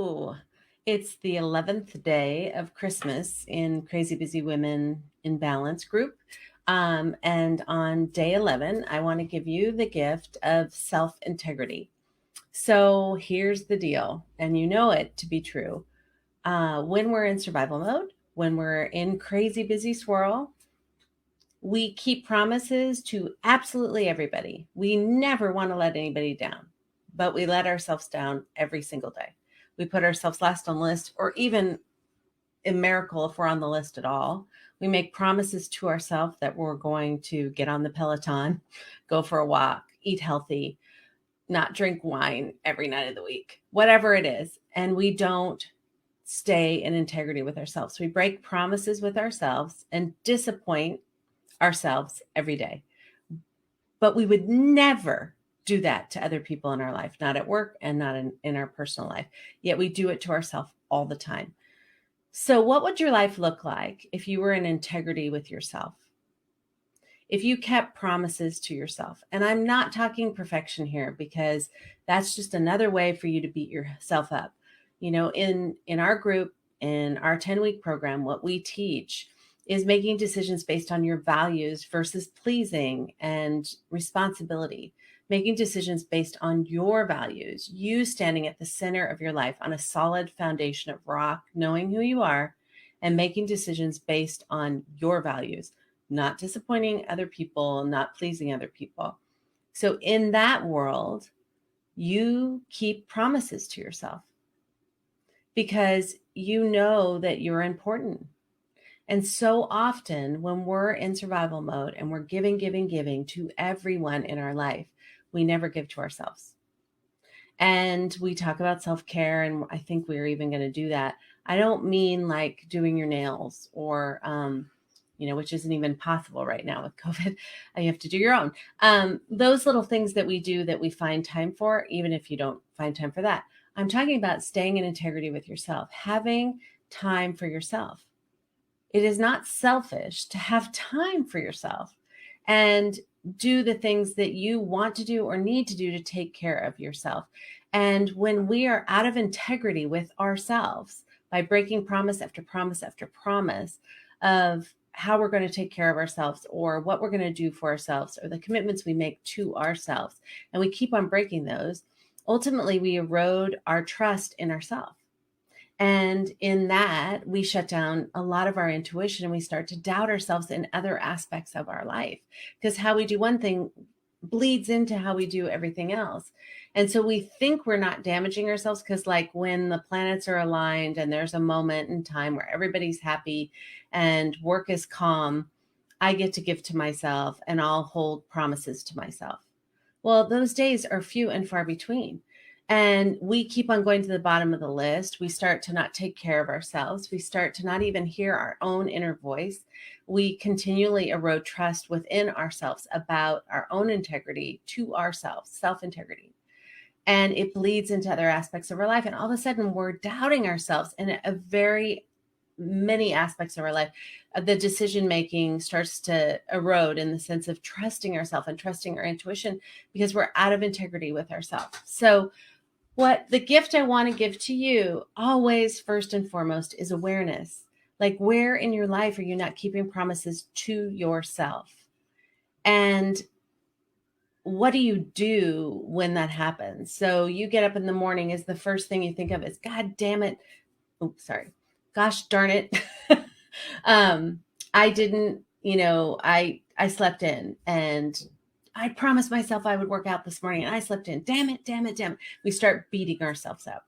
Hello. It's the 11th day of Christmas in Crazy Busy Women in Balance group. And on day 11, I want to give you the gift of self integrity. So here's the deal, and you know it to be true. When we're in survival mode, when we're in crazy busy swirl, we keep promises to absolutely everybody. We never want to let anybody down, but we let ourselves down every single day. We put ourselves last on the list, or even a miracle if we're on the list at all. We make promises to ourselves that we're going to get on the Peloton, go for a walk, eat healthy, not drink wine every night of the week, whatever it is. And we don't stay in integrity with ourselves. We break promises with ourselves and disappoint ourselves every day. But we would never do that to other people in our life, not at work and not in our personal life. Yet we do it to ourselves all the time. So what would your life look like if you were in integrity with yourself? If you kept promises to yourself, and I'm not talking perfection here because that's just another way for you to beat yourself up. You know, in our group, in our 10-week program, what we teach is making decisions based on your values versus pleasing and responsibility, making decisions based on your values, you standing at the center of your life on a solid foundation of rock, knowing who you are, and making decisions based on your values, not disappointing other people, not pleasing other people. So in that world, you keep promises to yourself because you know that you're important. And so often when we're in survival mode and we're giving to everyone in our life, we never give to ourselves. And we talk about self-care, and I think we're even going to do that. I don't mean like doing your nails or, which isn't even possible right now with COVID. You have to do your own. Those little things that we do that we find time for, even if you don't find time for that. I'm talking about staying in integrity with yourself, having time for yourself. It is not selfish to have time for yourself and do the things that you want to do or need to do to take care of yourself. And when we are out of integrity with ourselves by breaking promise after promise after promise of how we're going to take care of ourselves or what we're going to do for ourselves or the commitments we make to ourselves, and we keep on breaking those, ultimately we erode our trust in ourselves. And in that, we shut down a lot of our intuition and we start to doubt ourselves in other aspects of our life because how we do one thing bleeds into how we do everything else. And so we think we're not damaging ourselves because like when the planets are aligned and there's a moment in time where everybody's happy and work is calm, I get to give to myself and I'll hold promises to myself. Well, those days are few and far between. And we keep on going to the bottom of the list. We start to not take care of ourselves. We start to not even hear our own inner voice. We continually erode trust within ourselves about our own integrity to ourselves, self-integrity. And it bleeds into other aspects of our life. And all of a sudden, we're doubting ourselves in a very many aspects of our life. The decision making starts to erode in the sense of trusting ourselves and trusting our intuition because we're out of integrity with ourselves. So what the gift I want to give to you always, first and foremost, is awareness. Like, where in your life are you not keeping promises to yourself? And what do you do when that happens? So you get up in the morning, is the first thing you think of is, God damn it. Oops, sorry. Gosh darn it. I didn't, I slept in and I promised myself I would work out this morning and I slept in. Damn it. We start beating ourselves up.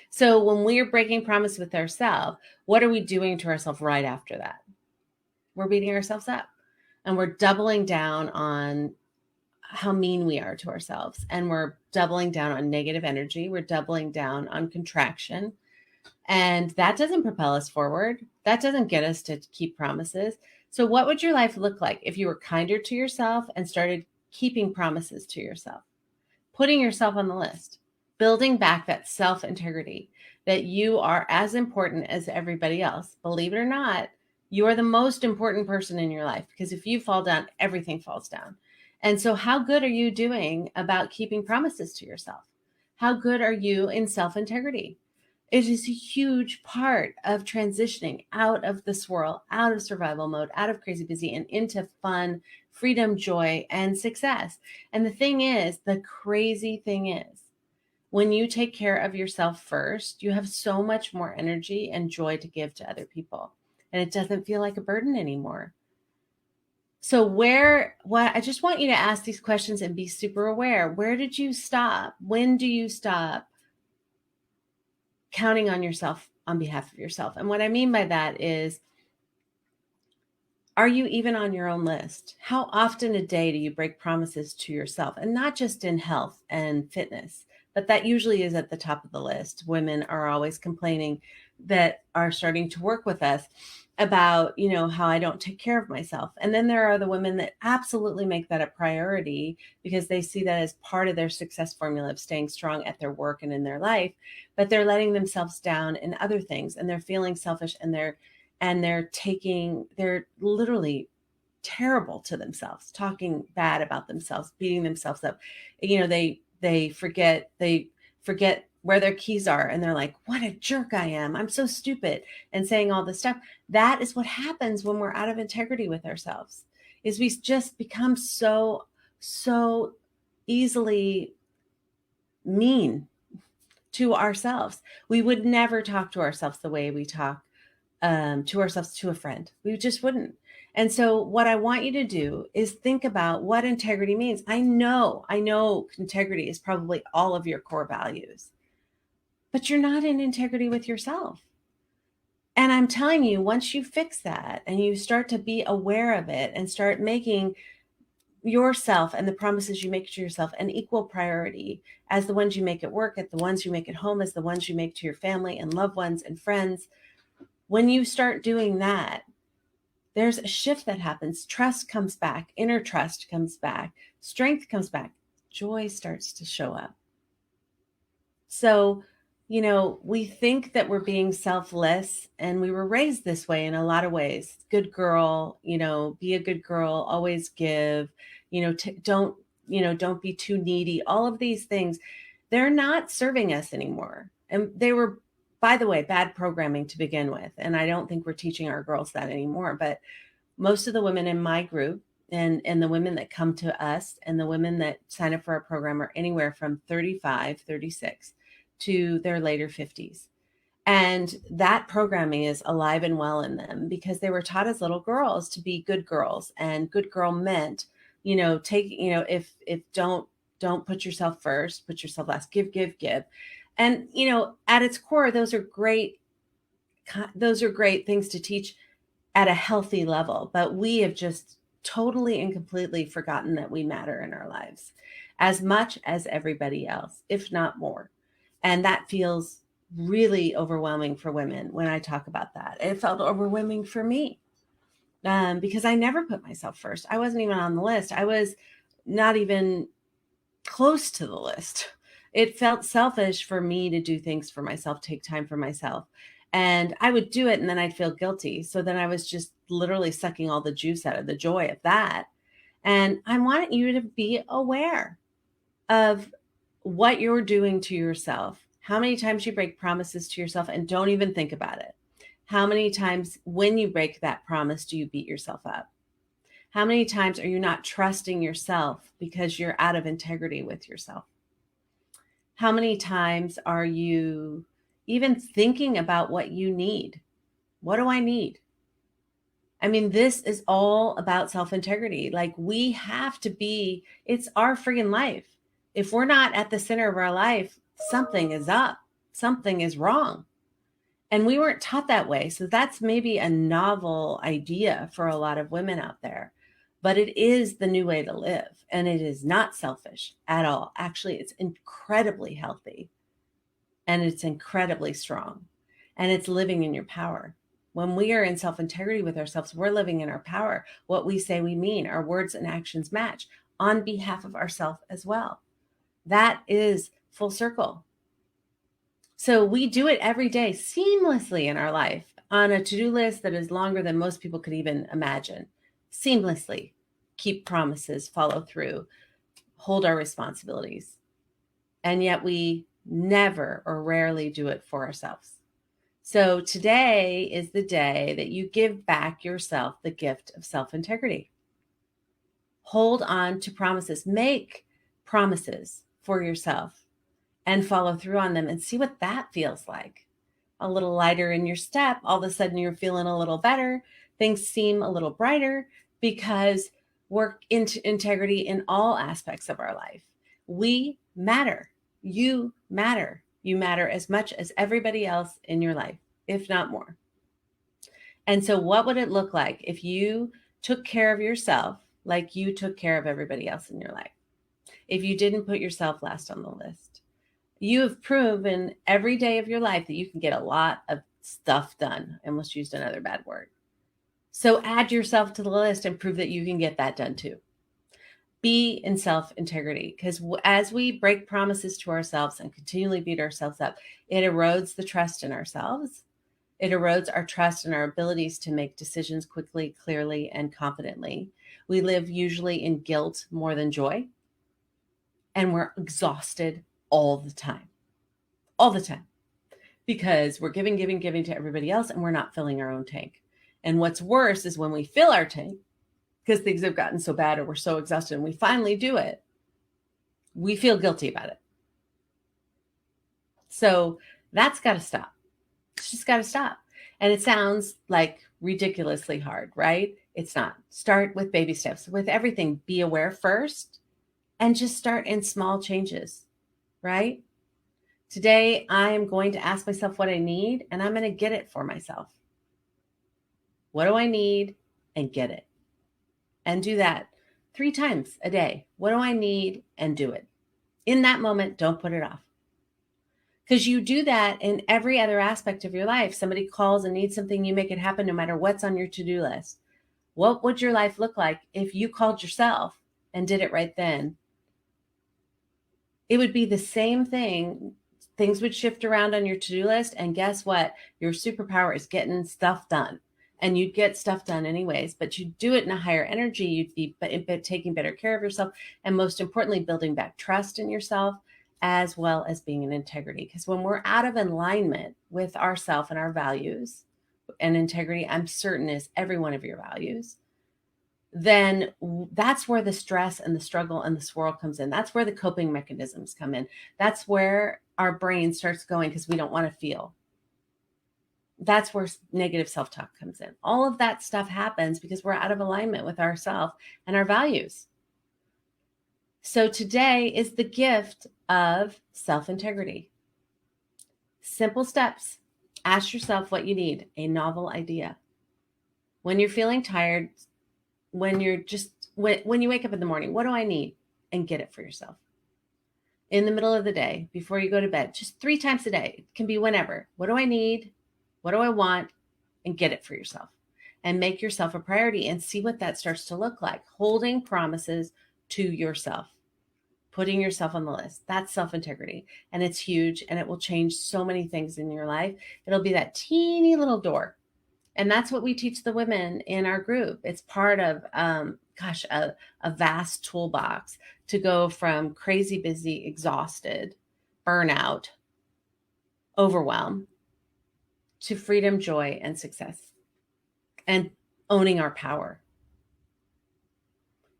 So when we are breaking promise with ourselves, what are we doing to ourselves right after that? We're beating ourselves up and we're doubling down on how mean we are to ourselves. And we're doubling down on negative energy. We're doubling down on contraction. And that doesn't propel us forward. That doesn't get us to keep promises. So what would your life look like if you were kinder to yourself and started keeping promises to yourself, putting yourself on the list, building back that self-integrity, that you are as important as everybody else? Believe it or not, you are the most important person in your life because if you fall down, everything falls down. And so how good are you doing about keeping promises to yourself? How good are you in self-integrity? It is a huge part of transitioning out of the swirl, out of survival mode, out of crazy busy, and into fun, freedom, joy, and success. And the crazy thing is, when you take care of yourself first, you have so much more energy and joy to give to other people. And it doesn't feel like a burden anymore. So I just want you to ask these questions and be super aware. Where did you stop? When do you stop counting on yourself on behalf of yourself? And what I mean by that is, are you even on your own list? How often a day do you break promises to yourself? And not just in health and fitness, but that usually is at the top of the list. Women are always complaining that are starting to work with us about, how I don't take care of myself. And then there are the women that absolutely make that a priority because they see that as part of their success formula of staying strong at their work and in their life, but they're letting themselves down in other things, and they're feeling selfish, and they're literally terrible to themselves, talking bad about themselves, beating themselves up. They forget where their keys are, and they're like, what a jerk I am. I'm so stupid, and saying all this stuff. That is what happens when we're out of integrity with ourselves, is we just become so easily mean to ourselves. We would never talk to ourselves the way we talk to ourselves to a friend. We just wouldn't. And so what I want you to do is think about what integrity means. I know integrity is probably all of your core values, but you're not in integrity with yourself. And I'm telling you, once you fix that and you start to be aware of it and start making yourself and the promises you make to yourself an equal priority as the ones you make at work, at the ones you make at home, as the ones you make to your family and loved ones and friends, when you start doing that, there's a shift that happens. Trust comes back, inner trust comes back, strength comes back, joy starts to show up. So, we think that we're being selfless, and we were raised this way in a lot of ways. Good girl, be a good girl, always give, don't be too needy. All of these things, they're not serving us anymore. And they were, by the way, bad programming to begin with. And I don't think we're teaching our girls that anymore. But most of the women in my group, and the women that come to us and the women that sign up for our program, are anywhere from 35, 36 to their later 50s. And that programming is alive and well in them because they were taught as little girls to be good girls. And good girl meant, if don't put yourself first, put yourself last, give. And, at its core, those are great things to teach at a healthy level. But we have just totally and completely forgotten that we matter in our lives as much as everybody else, if not more. And that feels really overwhelming for women when I talk about that. It felt overwhelming for me because I never put myself first. I wasn't even on the list. I was not even close to the list. It felt selfish for me to do things for myself, take time for myself. And I would do it and then I'd feel guilty. So then I was just literally sucking all the juice out of the joy of that. And I want you to be aware of what you're doing to yourself, how many times you break promises to yourself and don't even think about it. How many times when you break that promise do you beat yourself up? How many times are you not trusting yourself because you're out of integrity with yourself? How many times are you even thinking about what you need? What do I need? I mean, this is all about self-integrity. Like, we have to be, it's our friggin' life. If we're not at the center of our life, something is up, something is wrong. And we weren't taught that way. So that's maybe a novel idea for a lot of women out there. But it is the new way to live. And it is not selfish at all. Actually, it's incredibly healthy. And it's incredibly strong. And it's living in your power. When we are in self-integrity with ourselves, we're living in our power. What we say we mean, our words and actions match on behalf of ourselves as well. That is full circle. So we do it every day seamlessly in our life on a to-do list that is longer than most people could even imagine. Seamlessly keep promises, follow through, hold our responsibilities. And yet we never or rarely do it for ourselves. So today is the day that you give back yourself the gift of self-integrity. Hold on to promises, make promises for yourself and follow through on them and see what that feels like. A little lighter in your step, all of a sudden you're feeling a little better. Things seem a little brighter because we're into integrity in all aspects of our life. We matter. You matter. You matter as much as everybody else in your life, if not more. And so what would it look like if you took care of yourself like you took care of everybody else in your life? If you didn't put yourself last on the list? You have proven every day of your life that you can get a lot of stuff done. I almost used another bad word. So add yourself to the list and prove that you can get that done too. Be in self-integrity, because as we break promises to ourselves and continually beat ourselves up, it erodes the trust in ourselves. It erodes our trust in our abilities to make decisions quickly, clearly, and confidently. We live usually in guilt more than joy, and we're exhausted all the time, because we're giving to everybody else and we're not filling our own tank. And what's worse is when we fill our tank, because things have gotten so bad or we're so exhausted and we finally do it, we feel guilty about it. So that's got to stop. It's just got to stop. And it sounds like ridiculously hard, right? It's not. Start with baby steps. With everything, be aware first and just start in small changes, right? Today, I am going to ask myself what I need, and I'm going to get it for myself. What do I need? And get it. And do that 3 times a day. What do I need? And do it. In that moment, don't put it off. Because you do that in every other aspect of your life. Somebody calls and needs something, you make it happen no matter what's on your to-do list. What would your life look like if you called yourself and did it right then? It would be the same thing. Things would shift around on your to-do list. And guess what? Your superpower is getting stuff done. And you'd get stuff done anyways, but you'd do it in a higher energy. You'd be taking better care of yourself. And most importantly, building back trust in yourself, as well as being in integrity. Because when we're out of alignment with ourself and our values, and integrity, I'm certain, is every one of your values, then that's where the stress and the struggle and the swirl comes in. That's where the coping mechanisms come in. That's where our brain starts going because we don't want to feel. That's where negative self-talk comes in. All of that stuff happens because we're out of alignment with ourselves and our values. So today is the gift of self-integrity. Simple steps. Ask yourself what you need. A novel idea. When you're feeling tired, when you wake up in the morning, what do I need? And get it for yourself. In the middle of the day, before you go to bed, just 3 times a day. It can be whenever. What do I need? What do I want? And get it for yourself. And make yourself a priority and see what that starts to look like. Holding promises to yourself. Putting yourself on the list. That's self-integrity. And it's huge, and it will change so many things in your life. It'll be that teeny little door. And that's what we teach the women in our group. It's part of, a vast toolbox to go from crazy busy, exhausted, burnout, overwhelm, to freedom, joy, and success, and owning our power.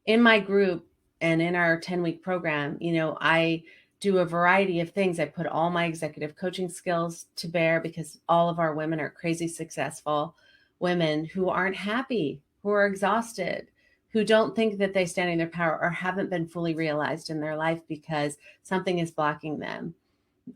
In my group and in our 10-week program, I do a variety of things. I put all my executive coaching skills to bear because all of our women are crazy successful women who aren't happy, who are exhausted, who don't think that they stand in their power or haven't been fully realized in their life because something is blocking them,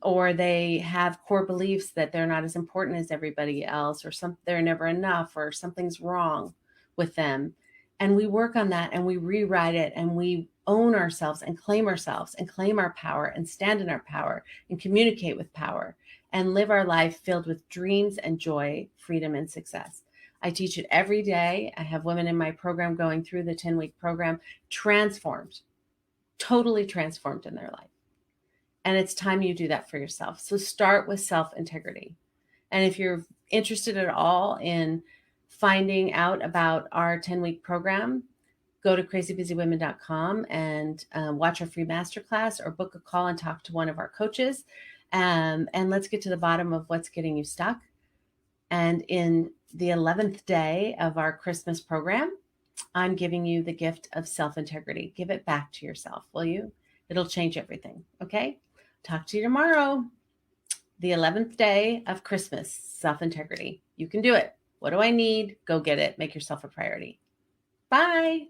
or they have core beliefs that they're not as important as everybody else, or they're never enough, or something's wrong with them. And we work on that and we rewrite it and we own ourselves and claim our power and stand in our power and communicate with power and live our life filled with dreams and joy, freedom, and success. I teach it every day. I have women in my program going through the 10-week program, transformed, totally transformed in their life. And it's time you do that for yourself. So start with self-integrity. And if you're interested at all in finding out about our 10-week program, go to crazybusywomen.com and watch our free masterclass or book a call and talk to one of our coaches. And let's get to the bottom of what's getting you stuck. And in the 11th day of our Christmas program, I'm giving you the gift of self-integrity. Give it back to yourself, will you? It'll change everything. Okay. Talk to you tomorrow. The 11th day of Christmas, self-integrity. You can do it. What do I need? Go get it. Make yourself a priority. Bye.